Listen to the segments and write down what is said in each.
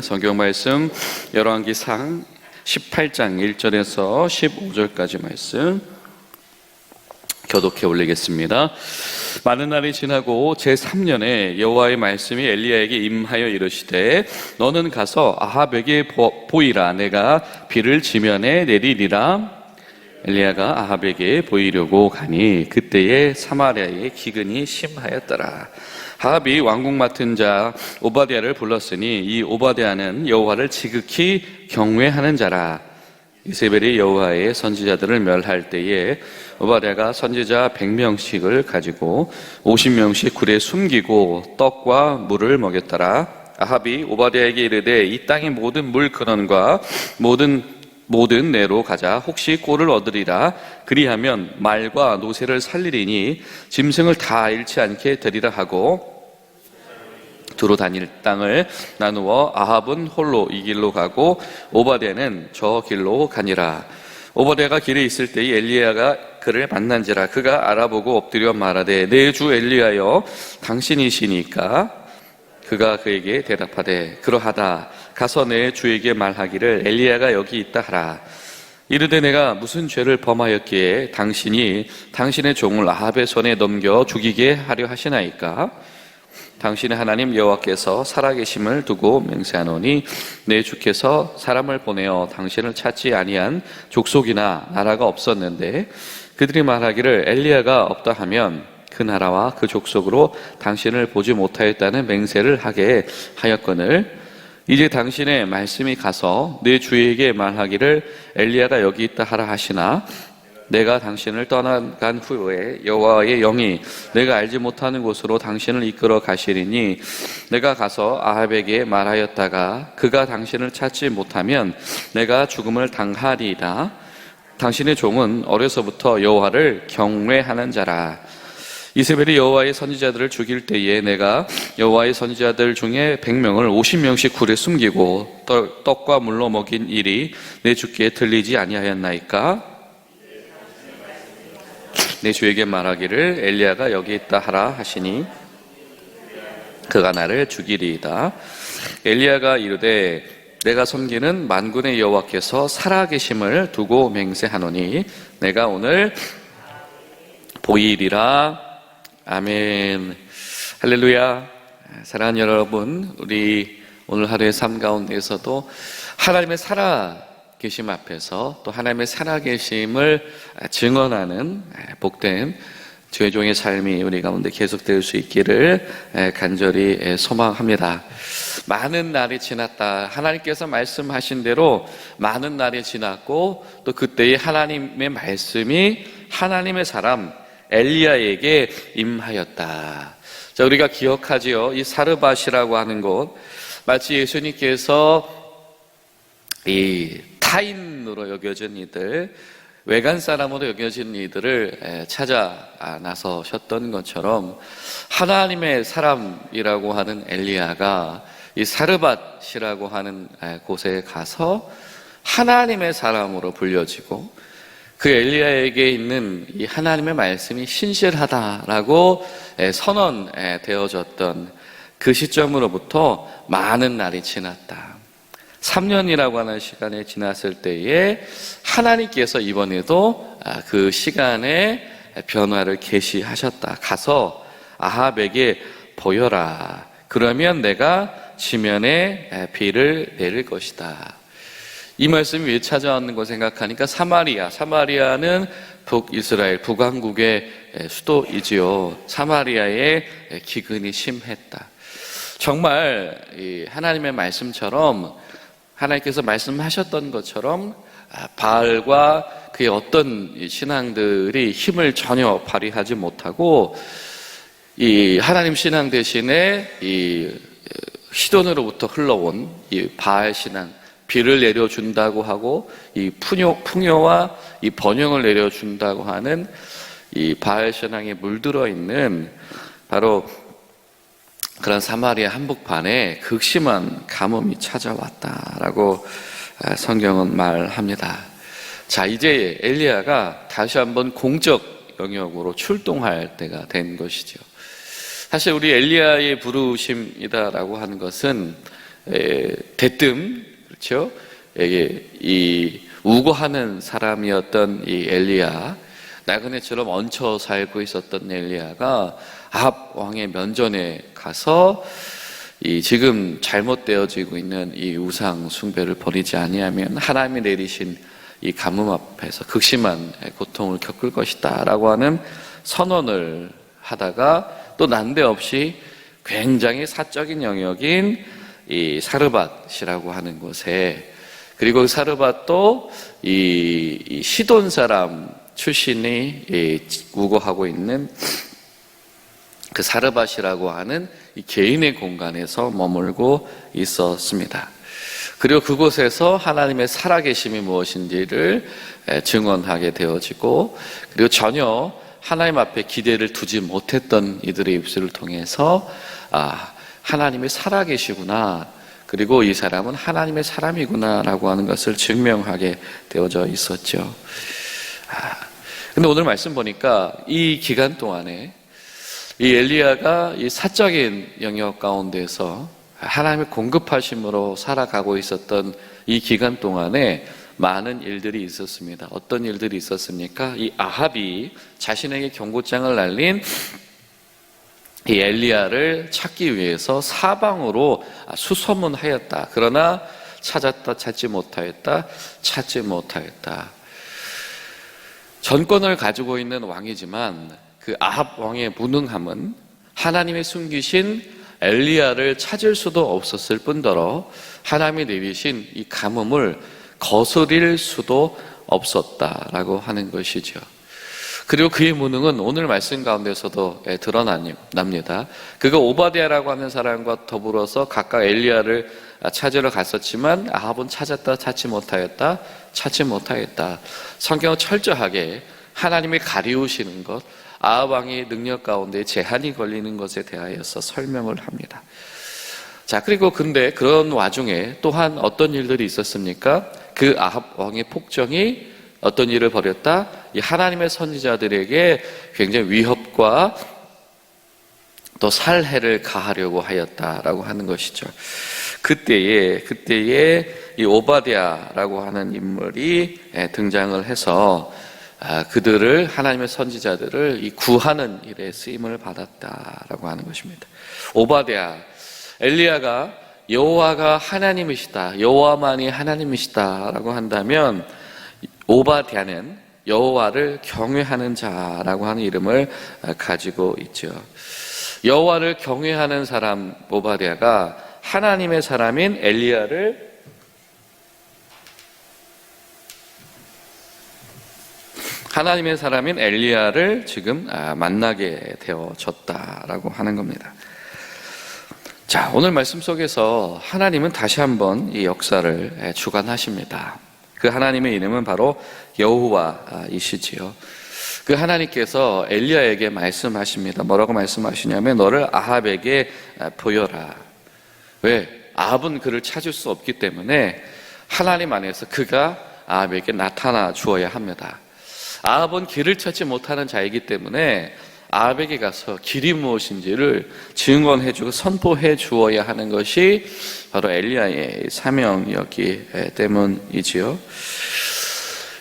성경 말씀 열왕기상 18장 1절에서 15절까지 말씀 교독해 올리겠습니다. 많은 날이 지나고 제3년에 여호와의 말씀이 엘리야에게 임하여 이르시되 너는 가서 아합에게 보이라. 내가 비를 지면에 내리리라. 엘리야가 아합에게 보이려고 가니 그때에 사마리아의 기근이 심하였더라. 아합이 왕궁 맡은 자 오바댜를 불렀으니 이 오바댜는 여호와를 지극히 경외하는 자라. 이세벨이 여호와의 선지자들을 멸할 때에 오바댜가 선지자 100명씩을 가지고 50명씩 굴에 숨기고 떡과 물을 먹였더라. 아합이 오바댜에게 이르되 이 땅의 모든 물 근원과 모든 내로 가자. 혹시 꼴을 얻으리라. 그리하면 말과 노새를 살리리니 짐승을 다 잃지 않게 되리라 하고 두루 다닐 땅을 나누어 아합은 홀로 이 길로 가고 오바댜는 저 길로 가니라. 오바댜가 길에 있을 때에 엘리야가 그를 만난지라. 그가 알아보고 엎드려 말하되 내 주 엘리야여 당신이시니까? 그가 그에게 대답하되 그러하다. 가서 내 주에게 말하기를 엘리야가 여기 있다 하라. 이르되 내가 무슨 죄를 범하였기에 당신이 당신의 종을 아합의 손에 넘겨 죽이게 하려 하시나이까? 당신의 하나님 여호와께서 살아계심을 두고 맹세하노니 내 주께서 사람을 보내어 당신을 찾지 아니한 족속이나 나라가 없었는데 그들이 말하기를 엘리야가 없다 하면 그 나라와 그 족속으로 당신을 보지 못하였다는 맹세를 하게 하였거늘 이제 당신의 말씀이 가서 내 주에게 말하기를 엘리야가 여기 있다 하라 하시나 내가 당신을 떠나간 후에 여호와의 영이 내가 알지 못하는 곳으로 당신을 이끌어 가시리니 내가 가서 아합에게 말하였다가 그가 당신을 찾지 못하면 내가 죽음을 당하리이다. 당신의 종은 어려서부터 여호와를 경외하는 자라. 이세벨이 여호와의 선지자들을 죽일 때에 내가 여호와의 선지자들 중에 100명을 50명씩 굴에 숨기고 떡과 물로 먹인 일이 내 주께 들리지 아니하였나이까? 내 주에게 말하기를 엘리야가 여기 있다 하라 하시니 그가 나를 죽이리이다. 엘리야가 이르되 내가 섬기는 만군의 여호와께서 살아계심을 두고 맹세하노니 내가 오늘 보이리라. 아멘. 할렐루야. 사랑하는 여러분, 우리 오늘 하루의 삶 가운데에서도 하나님의 살아계심 앞에서 또 하나님의 살아계심을 증언하는 복된 주의 종의 삶이 우리 가운데 계속될 수 있기를 간절히 소망합니다. 많은 날이 지났다. 하나님께서 말씀하신 대로 많은 날이 지났고 또 그때의 하나님의 말씀이 하나님의 사람 엘리야에게 임하였다. 자, 우리가 기억하지요. 이 사르밧이라고 하는 곳, 마치 예수님께서 이 타인으로 여겨진 이들, 외간 사람으로 여겨진 이들을 찾아 나서셨던 것처럼 하나님의 사람이라고 하는 엘리야가 이 사르밧이라고 하는 곳에 가서 하나님의 사람으로 불려지고 그 엘리야에게 있는 이 하나님의 말씀이 신실하다라고 선언되어졌던 그 시점으로부터 많은 날이 지났다. 3년이라고 하는 시간이 지났을 때에 하나님께서 이번에도 그 시간에 변화를 계시하셨다. 가서 아합에게 보여라. 그러면 내가 지면에 비를 내릴 것이다. 이 말씀이 왜 찾아왔는 거 생각하니까 사마리아는 북이스라엘 북왕국의 수도이지요. 사마리아의 기근이 심했다. 정말 하나님의 말씀처럼 하나님께서 말씀하셨던 것처럼 바알과 그의 어떤 신앙들이 힘을 전혀 발휘하지 못하고 이 하나님 신앙 대신에 이 시돈으로부터 흘러온 이 바알 신앙, 비를 내려준다고 하고 이 풍요와 이 번영을 내려준다고 하는 이 바알 신앙에 물들어 있는 바로 그런 사마리아 한복판에 극심한 가뭄이 찾아왔다라고 성경은 말합니다. 자, 이제 엘리야가 다시 한번 공적 영역으로 출동할 때가 된 것이죠. 사실 우리 엘리야의 부르심이다라고 하는 것은 대뜸, 그렇죠? 이 우고하는 사람이었던 이 엘리야, 나그네처럼 얹혀 살고 있었던 엘리야가 아합 왕의 면전에 가서 이 지금 잘못되어지고 있는 이 우상 숭배를 버리지 아니하면 하나님이 내리신 이 가뭄 앞에서 극심한 고통을 겪을 것이다라고 하는 선언을 하다가 또 난데없이 굉장히 사적인 영역인 이 사르밧이라고 하는 곳에, 그리고 그 사르밧도 이 시돈 사람 출신이 우거하고 있는 그 사르밧이라고 하는 이 개인의 공간에서 머물고 있었습니다. 그리고 그곳에서 하나님의 살아계심이 무엇인지를 증언하게 되어지고, 그리고 전혀 하나님 앞에 기대를 두지 못했던 이들의 입술을 통해서 하나님이 살아계시구나, 그리고 이 사람은 하나님의 사람이구나 라고 하는 것을 증명하게 되어져 있었죠. 근데 오늘 말씀 보니까 이 기간 동안에 이 엘리야가 이 사적인 영역 가운데서 하나님의 공급하심으로 살아가고 있었던 이 기간 동안에 많은 일들이 있었습니다. 어떤 일들이 있었습니까? 이 아합이 자신에게 경고장을 날린 이 엘리야를 찾기 위해서 사방으로 수소문하였다. 그러나 찾았다, 찾지 못하였다, 찾지 못하였다. 전권을 가지고 있는 왕이지만 그 아합 왕의 무능함은 하나님의 숨기신 엘리야를 찾을 수도 없었을 뿐더러 하나님이 내리신 이 가뭄을 거스릴 수도 없었다라고 하는 것이죠. 그리고 그의 무능은 오늘 말씀 가운데서도 드러납니다. 그가 오바댜라고 하는 사람과 더불어서 각각 엘리야를 찾으러 갔었지만 아합은 찾았다, 찾지 못하였다, 찾지 못하였다. 성경은 철저하게 하나님이 가리우시는 것, 아합 왕의 능력 가운데 제한이 걸리는 것에 대하여서 설명을 합니다. 자, 그리고 근데 그런 와중에 또한 어떤 일들이 있었습니까? 그 아합 왕의 폭정이 어떤 일을 벌였다? 이 하나님의 선지자들에게 굉장히 위협과 또 살해를 가하려고 하였다라고 하는 것이죠. 그때에 이 오바댜라고 하는 인물이 등장을 해서 그들을, 하나님의 선지자들을 이 구하는 일에 쓰임을 받았다라고 하는 것입니다. 오바댜, 엘리야가 여호와가 하나님이시다, 여호와만이 하나님이시다라고 한다면 오바댜는 여호와를 경외하는 자라고 하는 이름을 가지고 있죠. 여호와를 경외하는 사람 오바댜가 하나님의 사람인 엘리야를 지금 만나게 되어졌다라고 하는 겁니다. 자, 오늘 말씀 속에서 하나님은 다시 한번 이 역사를 주관하십니다. 그 하나님의 이름은 바로 여호와이시지요. 그 하나님께서 엘리야에게 말씀하십니다. 뭐라고 말씀하시냐면 너를 아합에게 보여라. 왜? 아합은 그를 찾을 수 없기 때문에 하나님 안에서 그가 아합에게 나타나 주어야 합니다. 아합은 길을 찾지 못하는 자이기 때문에 아합에게 가서 길이 무엇인지를 증언해주고 선포해 주어야 하는 것이 바로 엘리야의 사명이었기 때문이지요.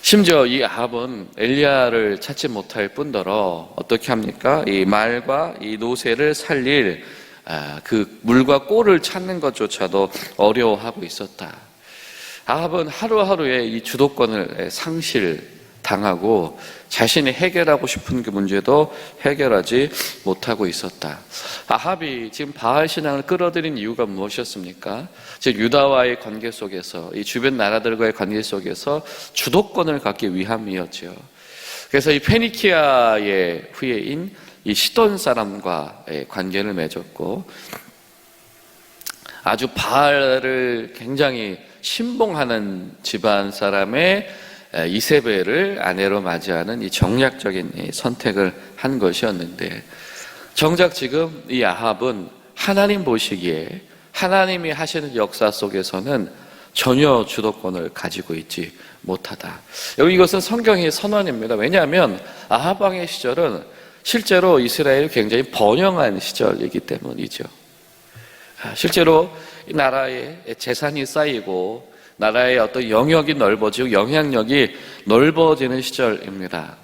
심지어 이 아합은 엘리야를 찾지 못할 뿐더러 어떻게 합니까? 이 말과 이 노새를 살릴 그 물과 꼴을 찾는 것조차도 어려워하고 있었다. 아합은 하루하루에 이 주도권을 상실당하고 자신이 해결하고 싶은 그 문제도 해결하지 못하고 있었다. 아합이 지금 바알 신앙을 끌어들인 이유가 무엇이었습니까? 즉 유다와의 관계 속에서, 이 주변 나라들과의 관계 속에서 주도권을 갖기 위함이었죠. 그래서 이 페니키아의 후예인 이 시돈 사람과의 관계를 맺었고, 아주 바알을 굉장히 신봉하는 집안 사람의 이세벨을 아내로 맞이하는 이 정략적인 선택을 한 것이었는데, 정작 지금 이 아합은 하나님 보시기에 하나님이 하시는 역사 속에서는 전혀 주도권을 가지고 있지 못하다. 여기 이것은 성경의 선언입니다. 왜냐하면 아합 왕의 시절은 실제로 이스라엘이 굉장히 번영한 시절이기 때문이죠. 실제로 이 나라에 재산이 쌓이고 나라의 어떤 영역이 넓어지고 영향력이 넓어지는 시절입니다.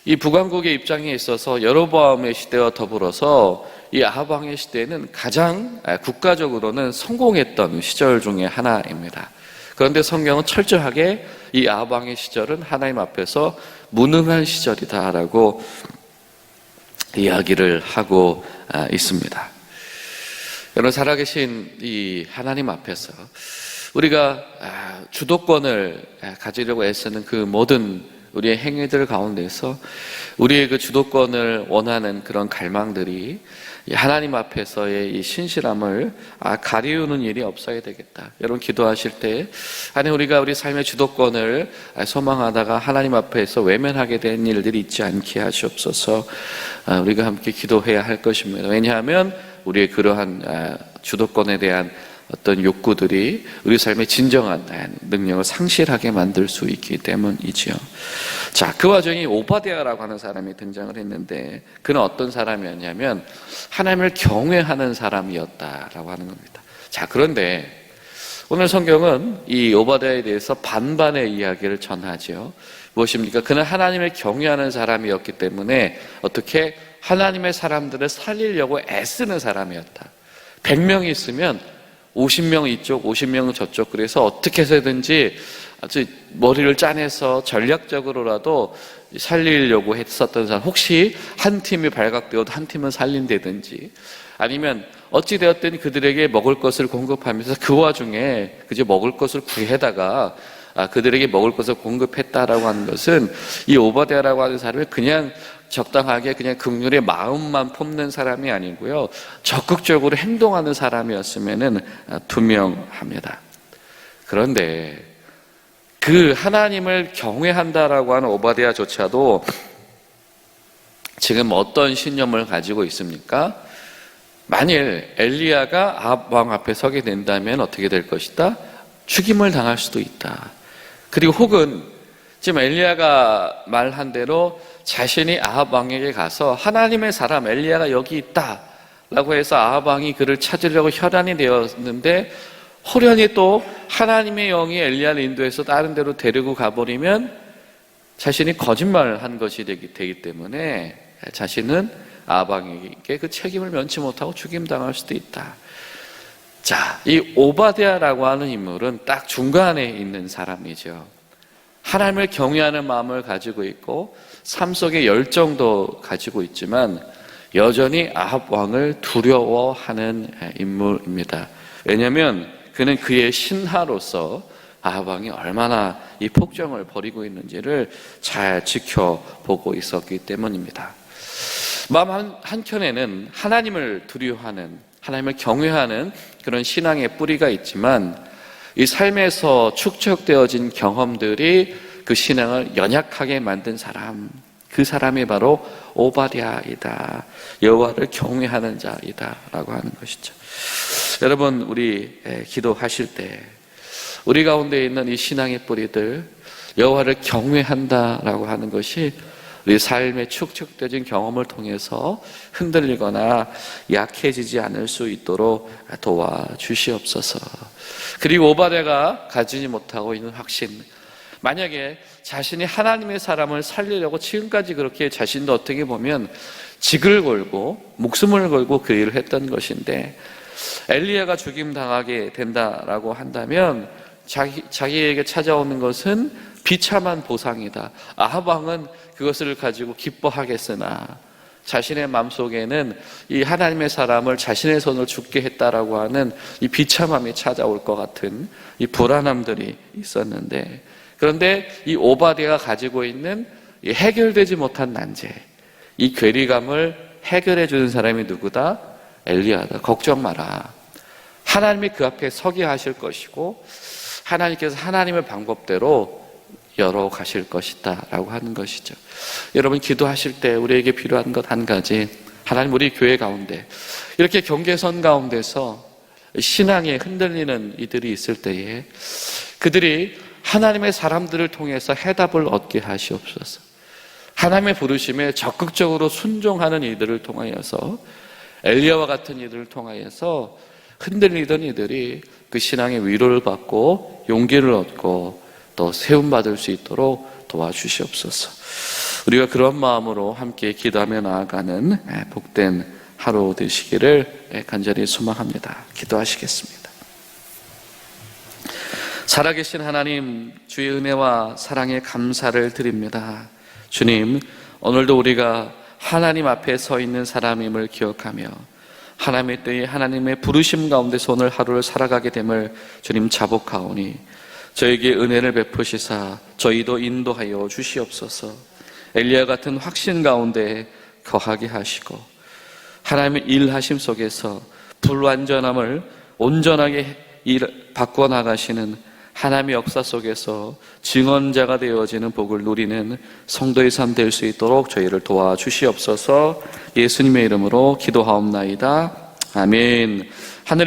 이 북왕국의 입장에 있어서 여로보암의 시대와 더불어서 이 아합 왕의 시대는 가장 국가적으로는 성공했던 시절 중에 하나입니다. 그런데 성경은 철저하게 이 아합 왕의 시절은 하나님 앞에서 무능한 시절이다라고 이야기를 하고 있습니다. 여러분, 살아계신 이 하나님 앞에서 우리가 주도권을 가지려고 애쓰는 그 모든 우리의 행위들 가운데서 우리의 그 주도권을 원하는 그런 갈망들이 하나님 앞에서의 이 신실함을 가리우는 일이 없어야 되겠다. 여러분, 기도하실 때 하나님, 우리가 우리 삶의 주도권을 소망하다가 하나님 앞에서 외면하게 된 일들이 있지 않게 하시옵소서. 우리가 함께 기도해야 할 것입니다. 왜냐하면 우리의 그러한 주도권에 대한 어떤 욕구들이 우리 삶의 진정한 능력을 상실하게 만들 수 있기 때문이지요. 자, 그 와중에 오바댜라고 하는 사람이 등장을 했는데, 그는 어떤 사람이었냐면 하나님을 경외하는 사람이었다라고 하는 겁니다. 자, 그런데 오늘 성경은 이 오바댜에 대해서 반반의 이야기를 전하죠. 무엇입니까? 그는 하나님을 경외하는 사람이었기 때문에 어떻게 하나님의 사람들을 살리려고 애쓰는 사람이었다. 100명이 있으면 50명 이쪽, 50명 저쪽, 그래서 어떻게 해서든지 아주 머리를 짜내서 전략적으로라도 살리려고 했었던 사람, 혹시 한 팀이 발각되어도 한 팀은 살린다든지, 아니면 어찌되었든 그들에게 먹을 것을 공급하면서 그 와중에 그저 먹을 것을 구해다가 그들에게 먹을 것을 공급했다라고 하는 것은 이 오바댜라고 하는 사람이 그냥 적당하게 그냥 긍휼의 마음만 품는 사람이 아니고요, 적극적으로 행동하는 사람이었으면은 투명합니다. 그런데 그 하나님을 경외한다라고 하는 오바댜조차도 지금 어떤 신념을 가지고 있습니까? 만일 엘리야가 아합 왕 앞에 서게 된다면 어떻게 될 것이다? 죽임을 당할 수도 있다. 그리고 혹은 지금 엘리야가 말한 대로 자신이 아합 왕에게 가서 하나님의 사람 엘리야가 여기 있다 라고 해서 아합 왕이 그를 찾으려고 혈안이 되었는데, 호련히 또 하나님의 영이 엘리야를 인도해서 다른 데로 데리고 가버리면 자신이 거짓말한 것이 되기 때문에 자신은 아합 왕에게 그 책임을 면치 못하고 죽임당할 수도 있다. 자, 이 오바댜라고 하는 인물은 딱 중간에 있는 사람이죠. 하나님을 경외하는 마음을 가지고 있고 삶 속에 열정도 가지고 있지만 여전히 아합 왕을 두려워하는 인물입니다. 왜냐하면 그는 그의 신하로서 아합 왕이 얼마나 이 폭정을 벌이고 있는지를 잘 지켜보고 있었기 때문입니다. 마음 한켠에는 하나님을 두려워하는, 하나님을 경외하는 그런 신앙의 뿌리가 있지만 이 삶에서 축적되어진 경험들이 그 신앙을 연약하게 만든 사람, 그 사람이 바로 오바댜이다. 여호와를 경외하는 자이다 라고 하는 것이죠. 여러분, 우리 기도하실 때 우리 가운데 있는 이 신앙의 뿌리들, 여호와를 경외한다라고 하는 것이 우리 삶에 축적되어진 경험을 통해서 흔들리거나 약해지지 않을 수 있도록 도와주시옵소서. 그리고 오바댜가 가지지 못하고 있는 확신, 만약에 자신이 하나님의 사람을 살리려고 지금까지 그렇게 자신도 어떻게 보면 직을 걸고 목숨을 걸고 그 일을 했던 것인데, 엘리야가 죽임당하게 된다라고 한다면 자기에게 찾아오는 것은 비참한 보상이다. 아합 왕은 그것을 가지고 기뻐하겠으나 자신의 마음속에는 이 하나님의 사람을 자신의 손으로 죽게 했다라고 하는 이 비참함이 찾아올 것 같은 이 불안함들이 있었는데, 그런데 이 오바댜가 가지고 있는 이 해결되지 못한 난제, 이 괴리감을 해결해 주는 사람이 누구다? 엘리야다. 걱정 마라. 하나님이 그 앞에 서게 하실 것이고 하나님께서 하나님의 방법대로 열어가실 것이다 라고 하는 것이죠. 여러분, 기도하실 때 우리에게 필요한 것 한 가지, 하나님, 우리 교회 가운데 이렇게 경계선 가운데서 신앙에 흔들리는 이들이 있을 때에 그들이 하나님의 사람들을 통해서 해답을 얻게 하시옵소서. 하나님의 부르심에 적극적으로 순종하는 이들을 통하여서, 엘리야와 같은 이들을 통하여서 흔들리던 이들이 그 신앙의 위로를 받고 용기를 얻고 또 세움받을 수 있도록 도와주시옵소서. 우리가 그런 마음으로 함께 기도하며 나아가는 복된 하루 되시기를 간절히 소망합니다. 기도하시겠습니다. 살아계신 하나님, 주의 은혜와 사랑에 감사를 드립니다. 주님, 오늘도 우리가 하나님 앞에 서 있는 사람임을 기억하며 하나님의 때에 하나님의 부르심 가운데서 오늘 하루를 살아가게 됨을 주님 자복하오니 저에게 은혜를 베푸시사 저희도 인도하여 주시옵소서. 엘리야 같은 확신 가운데 거하게 하시고 하나님의 일하심 속에서 불완전함을 온전하게 바꿔 나가시는 하나님의 역사 속에서 증언자가 되어지는 복을 누리는 성도의 삶 될 수 있도록 저희를 도와주시옵소서. 예수님의 이름으로 기도하옵나이다. 아멘. 하늘